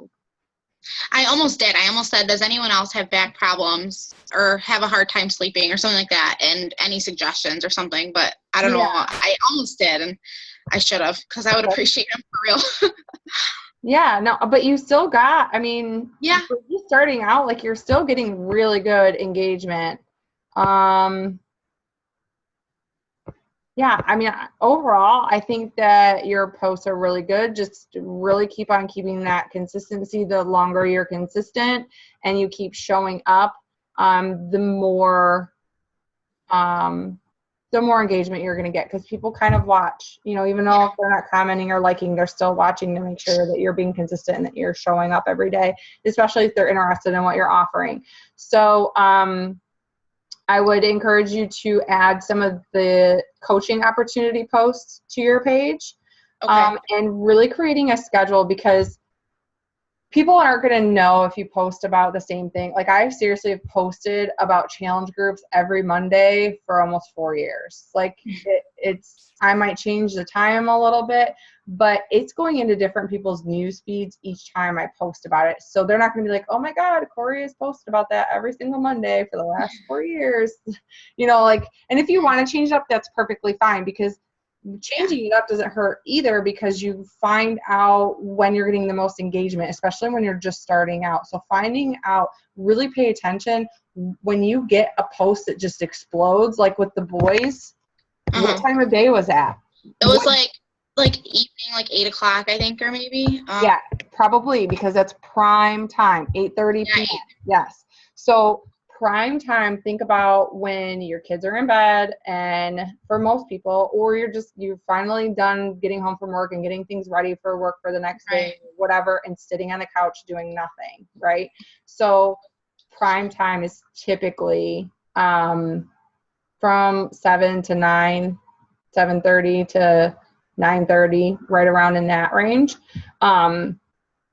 I almost did. I almost said, does anyone else have back problems or have a hard time sleeping or something like that? And any suggestions or something, but I don't know. I almost did, and I should have, because I would appreciate them for real. Yeah, no, but you still got, I mean, Yeah. for you starting out, like, you're still getting really good engagement. Yeah, I mean, overall, I think that your posts are really good. Just really keep on keeping that consistency. The longer you're consistent and you keep showing up, the more engagement you're going to get, because people kind of watch, you know, even though if they're not commenting or liking, they're still watching to make sure that you're being consistent and that you're showing up every day, especially if they're interested in what you're offering. So, I would encourage you to add some of the coaching opportunity posts to your page, and really creating a schedule, because people aren't going to know if you post about the same thing. Like, I seriously have posted about challenge groups every Monday for almost 4 years. Like, I might change the time a little bit, but it's going into different people's news feeds each time I post about it. So they're not going to be like, oh my God, Corri has posted about that every single Monday for the last 4 years. You know, like, and if you want to change it up, that's perfectly fine, because changing it up doesn't hurt either, because you find out when you're getting the most engagement, especially when you're just starting out. So finding out, really pay attention when you get a post that just explodes, like with the boys. What time of day was that? It was like evening, like 8 o'clock, I think, or maybe. Yeah, probably, because that's prime time, 8:30 p.m. Yes. So prime time, think about when your kids are in bed, and for most people, or you're finally done getting home from work and getting things ready for work for the next day, whatever, and sitting on the couch doing nothing, right? So prime time is typically from 7 to 9, 7:30 to 9:30, right around in that range.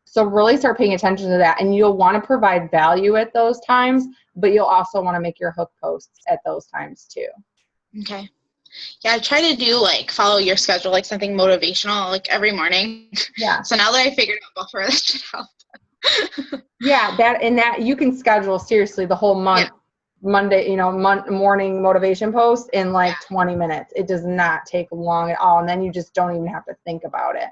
So really start paying attention to that, and you'll want to provide value at those times, but you'll also want to make your hook posts at those times too. Okay. Yeah, I try to do, like, follow your schedule, like something motivational, like every morning. Yeah. So now that I figured out buffer, that should help. Yeah, that you can schedule seriously the whole month. Yeah. Monday, you know, morning motivation post in like 20 minutes. It does not take long at all, and then you just don't even have to think about it.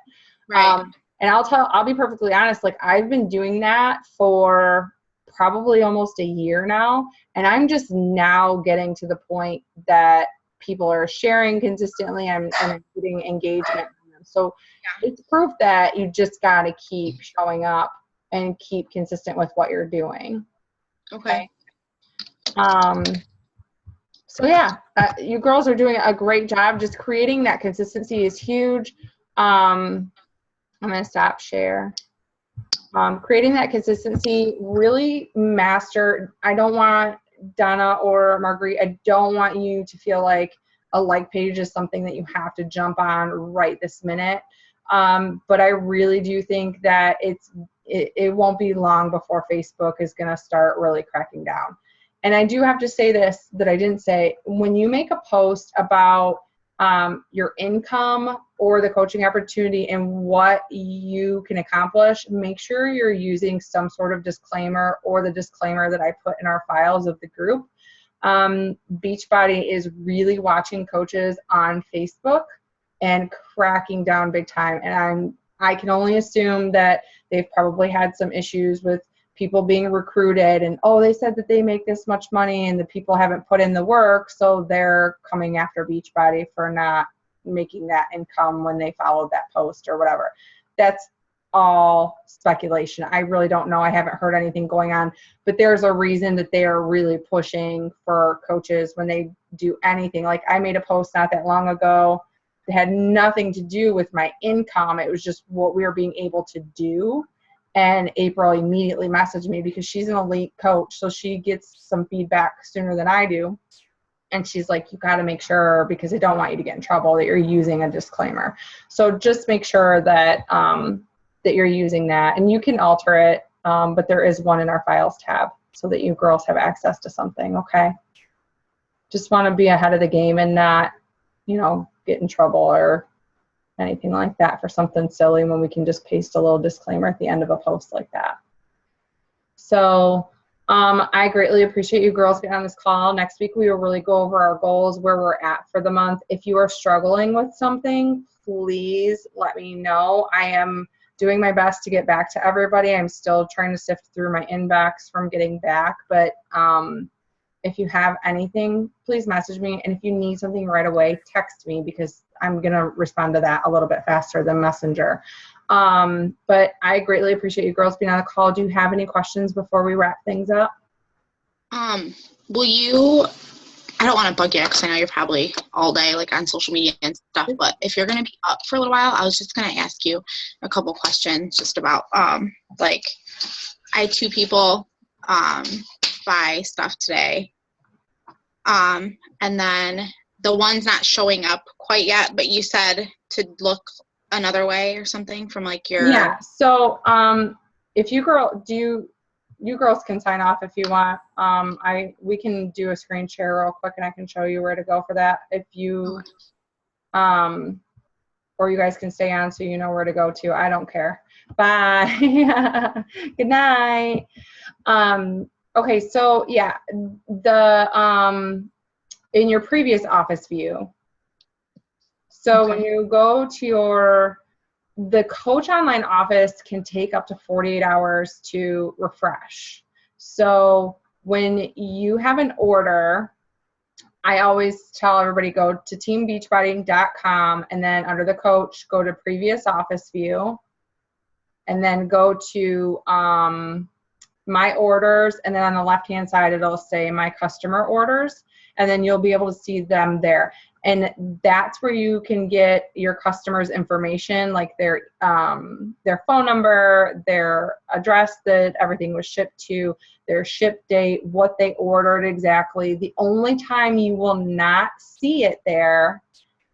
Right. And I'll be perfectly honest, like I've been doing that for probably almost a year now. And I'm just now getting to the point that people are sharing consistently and getting engagement from them. So it's proof that you just got to keep showing up and keep consistent with what you're doing. Okay. So yeah, you girls are doing a great job. Just creating that consistency is huge. I'm going to stop share. Creating that consistency, really master. I don't want Donna or Marguerite, I don't want you to feel like a like page is something that you have to jump on right this minute. But I really do think that it won't be long before Facebook is going to start really cracking down. And I do have to say this that I didn't say. When you make a post about your income or the coaching opportunity and what you can accomplish, make sure you're using some sort of disclaimer or the disclaimer that I put in our files of the group. Beachbody is really watching coaches on Facebook and cracking down big time. And I can only assume that they've probably had some issues with people being recruited and, oh, they said that they make this much money and the people haven't put in the work, so they're coming after Beachbody for not making that income when they followed that post or whatever. That's all speculation. I really don't know. I haven't heard anything going on, but there's a reason that they are really pushing for coaches when they do anything. Like I made a post not that long ago that had nothing to do with my income. It was just what we were being able to do. And April immediately messaged me because she's an elite coach, so she gets some feedback sooner than I do. And she's like, you got to make sure, because I don't want you to get in trouble, that you're using a disclaimer. So just make sure that that you're using that. And you can alter it, but there is one in our files tab so that you girls have access to something, okay? Just want to be ahead of the game and not, get in trouble or anything like that for something silly when we can just paste a little disclaimer at the end of a post like that. So I greatly appreciate you girls getting on this call. Next week we will really go over our goals, where we're at for the month. If you are struggling with something, please let me know. I am doing my best to get back to everybody. I'm still trying to sift through my inbox from getting back, but if you have anything, please message me. And if you need something right away, text me, because I'm going to respond to that a little bit faster than Messenger. But I greatly appreciate you girls being on the call. Do you have any questions before we wrap things up? Will you, I don't want to bug you because I know you're probably all day like on social media and stuff, but if you're going to be up for a little while, I was just going to ask you a couple questions just about, like I had 2 people buy stuff today. And then the one's not showing up quite yet, but you said to look another way or something from like your... Yeah. So if you girls can sign off if you want. We can do a screen share real quick and I can show you where to go for that. If you, or you guys can stay on so you know where to go to. I don't care. Bye. Good night. Okay, so yeah, in your previous office view, so when you go to the coach online office can take up to 48 hours to refresh. So when you have an order, I always tell everybody go to teambeachbody.com and then under the coach, go to previous office view and then go to my orders, and then on the left hand side it'll say my customer orders, and then you'll be able to see them there. And that's where you can get your customers' information, like their phone number, their address that everything was shipped to, their ship date, what they ordered exactly. The only time you will not see it there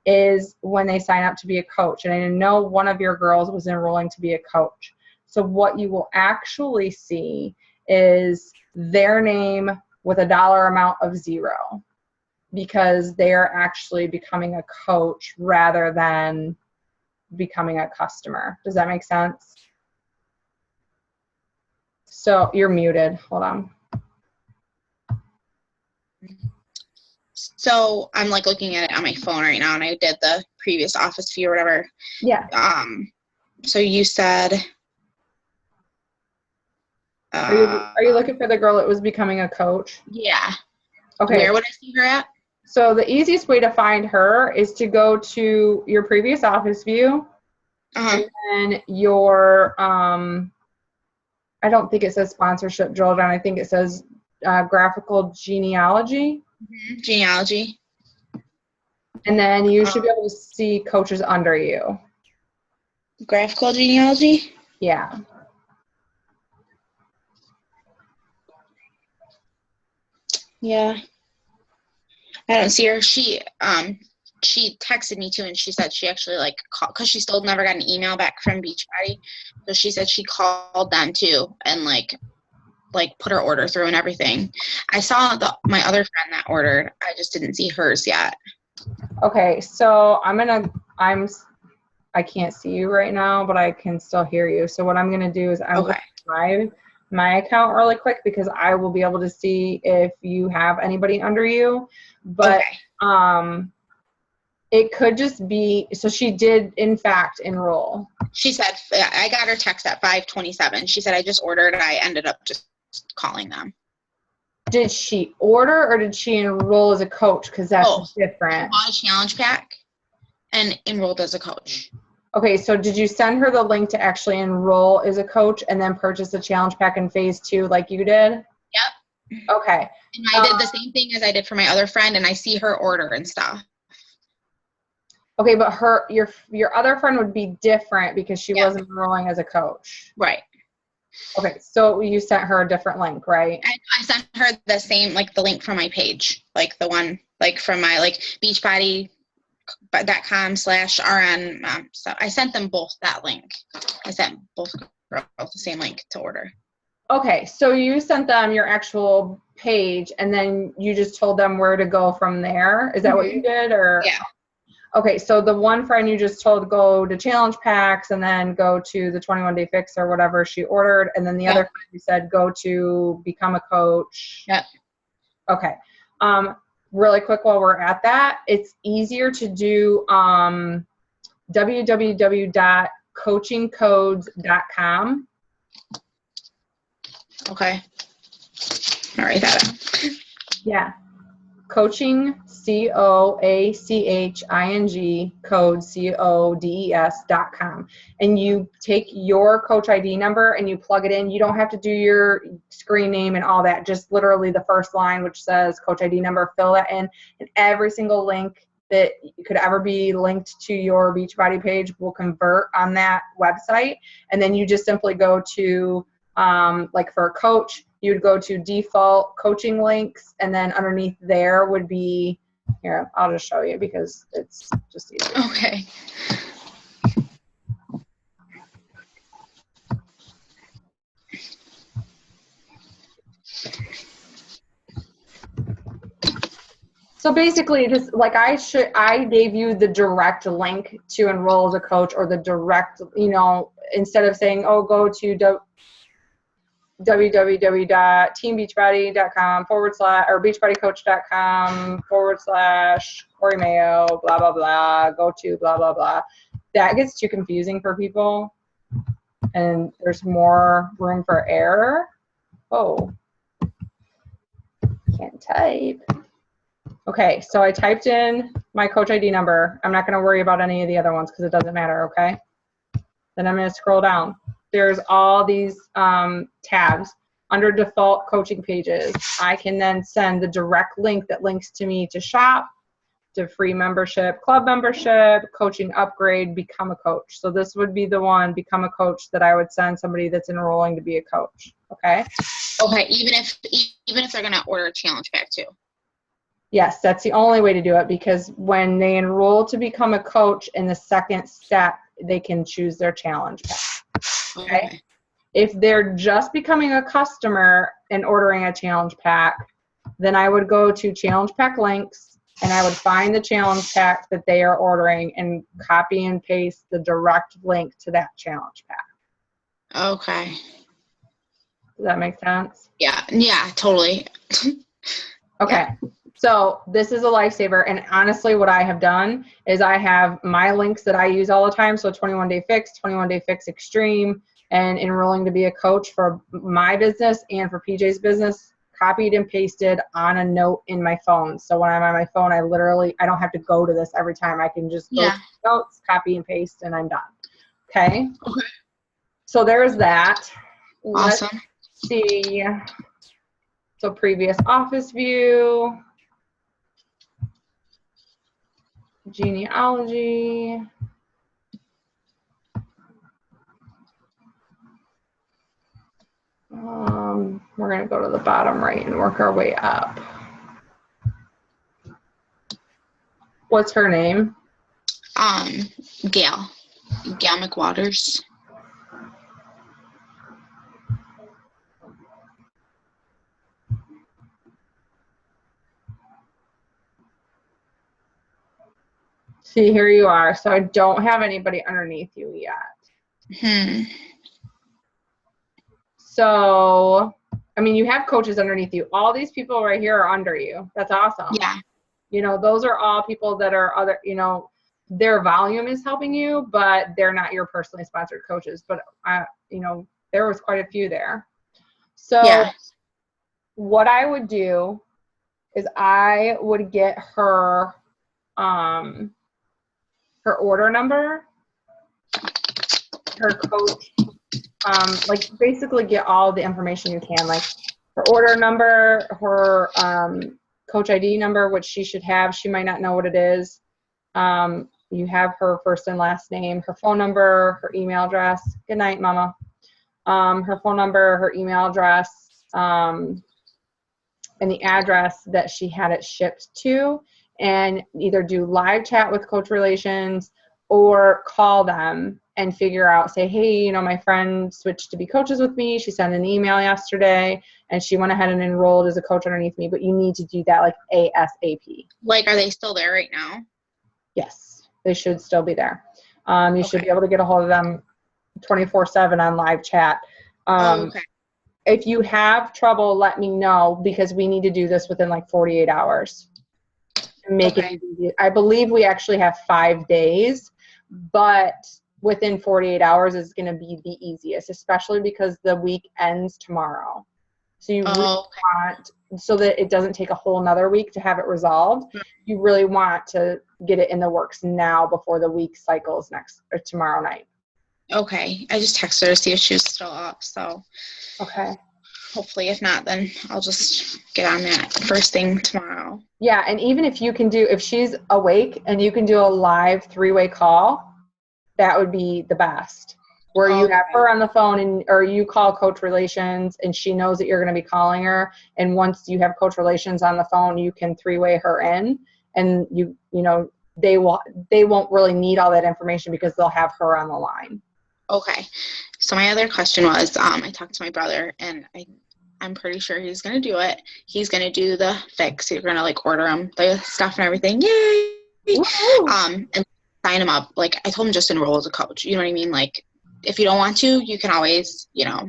is when they sign up to be a coach. And I know one of your girls was enrolling to be a coach. So what you will actually see is their name with a dollar amount of 0, because they're actually becoming a coach rather than becoming a customer. Does that make sense? So you're muted. Hold on. So I'm like looking at it on my phone right now, and I did the previous office view or whatever. Yeah. So you said. Are you looking for the girl that was becoming a coach? Yeah. Okay. Where would I see her at? So the easiest way to find her is to go to your previous office view, and your I don't think it says sponsorship drill down. I think it says graphical genealogy. Mm-hmm. Genealogy. And then you should be able to see coaches under you. Graphical genealogy? Yeah. Yeah. I don't see her. She texted me too, and she said she actually like called because she still never got an email back from Beachbody. So she said she called them too and like put her order through and everything. I saw my other friend that ordered. I just didn't see hers yet. Okay, so I can't see you right now, but I can still hear you. So what I'm gonna do is I'm gonna try my account really quick because I will be able to see if you have anybody under you. But it could just be, so she did in fact enroll. She said, I got her text at 5:27. She said, I just ordered. I ended up just calling them. Did she order or did she enroll as a coach? Because that's different. She bought a challenge pack and enrolled as a coach. Okay, so did you send her the link to actually enroll as a coach and then purchase the challenge pack in phase 2 like you did? Yep. Okay. And I did the same thing as I did for my other friend, and I see her order and stuff. Okay, but your other friend would be different because she wasn't enrolling as a coach. Right. Okay, so you sent her a different link, right? I sent her the same, like the link from my page, like the one, like from my beachbody.com/RN. So I sent them both that link. I sent both girls the same link to order. Okay, so you sent them your actual page and then you just told them where to go from there. Is that what you did? Or yeah. Okay, so the one friend you just told go to challenge packs and then go to the 21-day fix or whatever she ordered, and then the other friend you said go to become a coach. Yep. Okay. Really quick while we're at that, it's easier to do www.coachingcodes.com. Okay. All right, that up. Yeah. Coaching, COACHING, code CODES.com. And you take your coach ID number and you plug it in. You don't have to do your screen name and all that. Just literally the first line, which says coach ID number, fill that in. And every single link that could ever be linked to your Beachbody page will convert on that website. And then you just simply go to, like for a coach, you would go to default coaching links, and then underneath there would be, here, I'll just show you because it's just easier. Okay. So basically, this, like I gave you the direct link to enroll as a coach, or the direct, instead of saying, oh, go to www.teambeachbody.com / or beachbodycoach.com / Corri Mayo, blah, blah, blah, go to blah, blah, blah. That gets too confusing for people, and there's more room for error. Oh, can't type. Okay, so I typed in my coach ID number. I'm not going to worry about any of the other ones because it doesn't matter, okay? Then I'm going to scroll down. There's all these tabs under default coaching pages. I can then send the direct link that links to me to shop, to free membership, club membership, coaching upgrade, become a coach. So this would be the one, become a coach, that I would send somebody that's enrolling to be a coach. Okay. Okay. Even if they're gonna order a challenge pack too. Yes, that's the only way to do it, because when they enroll to become a coach, in the second step, they can choose their challenge pack. Okay. If they're just becoming a customer and ordering a challenge pack, then I would go to challenge pack links and I would find the challenge pack that they are ordering and copy and paste the direct link to that challenge pack. Okay. Does that make sense? Yeah, totally. Okay. So this is a lifesaver. And honestly, what I have done is I have my links that I use all the time. So 21 Day Fix, 21 Day Fix Extreme, and enrolling to be a coach for my business and for PJ's business, copied and pasted on a note in my phone. So when I'm on my phone, I don't have to go to this every time. I can just go to notes, copy and paste, and I'm done. Okay. So there's that. Awesome. Let's see. So previous office view. Genealogy. We're going to go to the bottom right and work our way up. What's her name? Gail McWaters. See, here you are. So I don't have anybody underneath you yet. So, I mean, you have coaches underneath you. All these people right here are under you. That's awesome. Yeah. You know, those are all people that are other, you know, their volume is helping you, but they're not your personally sponsored coaches. But, you know, there was quite a few there. So what I would do is I would get her, her order number, her coach, like basically get all the information you can, like her order number, her coach ID number, which she should have. She might not know what it is. You have her first and last name, her phone number, her email address. Good night, Mama. Her phone number, her email address, and the address that she had it shipped to, and either do live chat with Coach Relations or call them and figure out, say, hey, you know, my friend switched to be coaches with me. She sent an email yesterday and she went ahead and enrolled as a coach underneath me, but you need to do that like ASAP. Like, are they still there right now? Yes, they should still be there. You should be able to get a hold of them 24/7 on live chat. If you have trouble, let me know, because we need to do this within like 48 hours. Make it easy. I believe we actually have 5 days, but within 48 hours is going to be the easiest, especially because the week ends tomorrow. So you really want, so that it doesn't take a whole nother week to have it resolved, you really want to get it in the works now before the week cycles tomorrow night. Okay. I just texted her to see if she was still up, so. Okay. Hopefully, if not, then I'll just get on that first thing tomorrow. Yeah, and even if she's awake and you can do a live 3-way call, that would be the best. Where you have her on the phone or you call Coach Relations and she knows that you're going to be calling her. And once you have Coach Relations on the phone, you can 3-way her in, and you know, they won't really need all that information because they'll have her on the line. Okay. So my other question was, I talked to my brother, and I'm pretty sure he's going to do it. He's going to do the fix. He's going to like order him the stuff and everything. Yay! And sign him up. Like, I told him just enroll as a coach. You know what I mean? Like, if you don't want to, you can always, you know,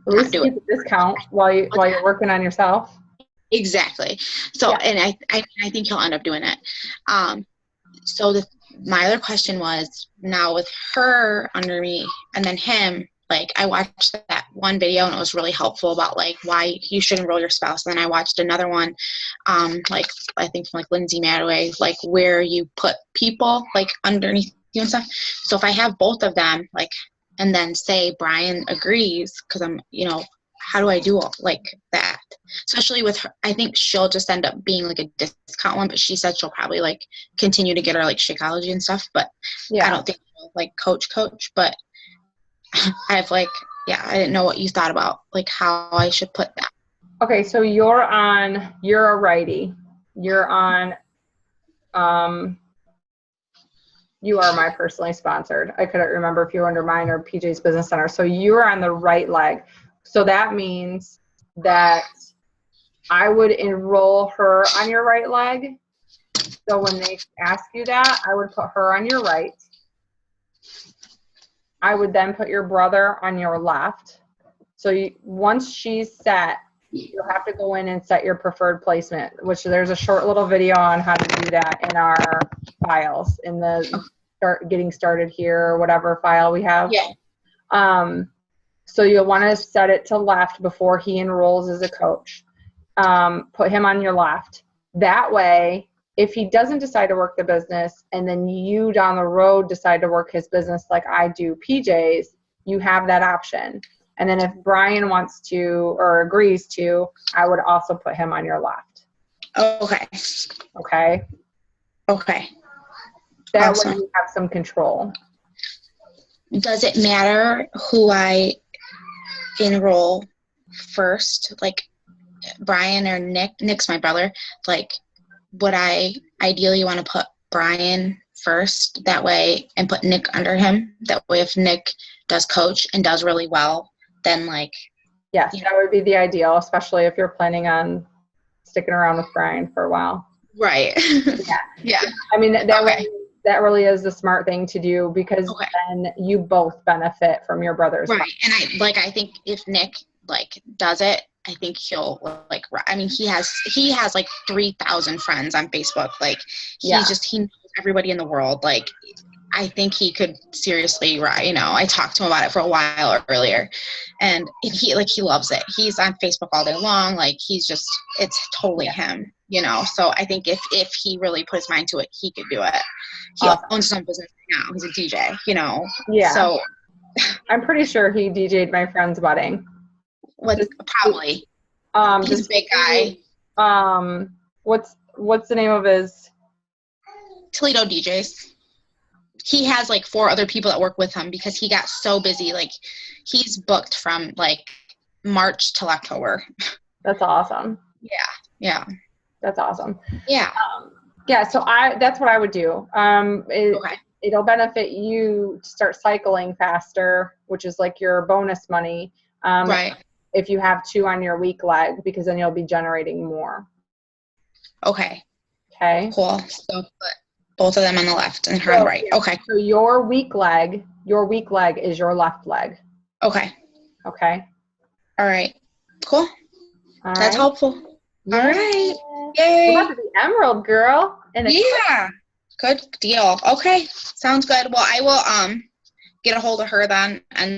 at least get the discount while you're working on yourself. Exactly. So, and I think he'll end up doing it. So my other question was, now with her under me and then him, like, I watched that one video and it was really helpful about like why you should enroll your spouse. And then I watched another one, like I think from like Lindsay Madaway, like where you put people like underneath you and stuff. So if I have both of them, like, and then say Brian agrees, because I'm, you know, how do I do like that? Especially with her, I think she'll just end up being like a discount one, but she said she'll probably like continue to get her like Shakeology and stuff, but I don't think she'll like coach, but I've like, I didn't know what you thought about like how I should put that. Okay, so you're a righty. You're on, you are my personally sponsored. I couldn't remember if you were under mine or PJ's Business Center. So you're on the right leg. So that means that I would enroll her on your right leg. So when they ask you that, I would put her on your right. I would then put your brother on your left. So once she's set you'll have to go in and set your preferred placement, which there's a short little video on how to do that in our files, in the getting started here or whatever file we have. Yeah. So you'll want to set it to left before he enrolls as a coach. Put him on your left. That way, if he doesn't decide to work the business and then you down the road decide to work his business like I do PJ's, you have that option. And then if Brian wants to or agrees to, I would also put him on your left. Okay. Okay? Okay. That Awesome. way you have some control. Does it matter who I enroll first? Like Brian or Nick? Nick's my brother. Like, would I ideally want to put Brian first that way and put Nick under him? That way if Nick does coach and does really well, then like, yes, that would be the ideal, especially if you're planning on sticking around with Brian for a while. Right. Yeah. I mean, that really is the smart thing to do, because then you both benefit from your brother's right. And I think if Nick like does it, I think he'll like, I mean, he has like 3,000 friends on Facebook. Like he knows everybody in the world. Like, I think he could seriously, I talked to him about it for a while earlier, and he loves it. He's on Facebook all day long. Like it's totally him, So I think if he really put his mind to it, he could do it. He owns his own business now. He's a DJ, Yeah. So I'm pretty sure he DJ'd my friend's wedding. Probably. He's a big guy. What's the name of his? Toledo DJs. He has like 4 other people that work with him because he got so busy. Like he's booked from like March till October. That's awesome. Yeah. That's awesome. Yeah. So that's what I would do. It'll benefit you to start cycling faster, which is like your bonus money. Right. If you have 2 on your weak leg, because then you'll be generating more. Okay. Cool. So put both of them on the left and her on the right. Okay. So your weak leg is your left leg. Okay. All right. Cool. That's helpful. Yeah. All right. Yay. You're about to be Emerald, girl. Yeah. Good deal. Okay. Sounds good. Well, I will get a hold of her then and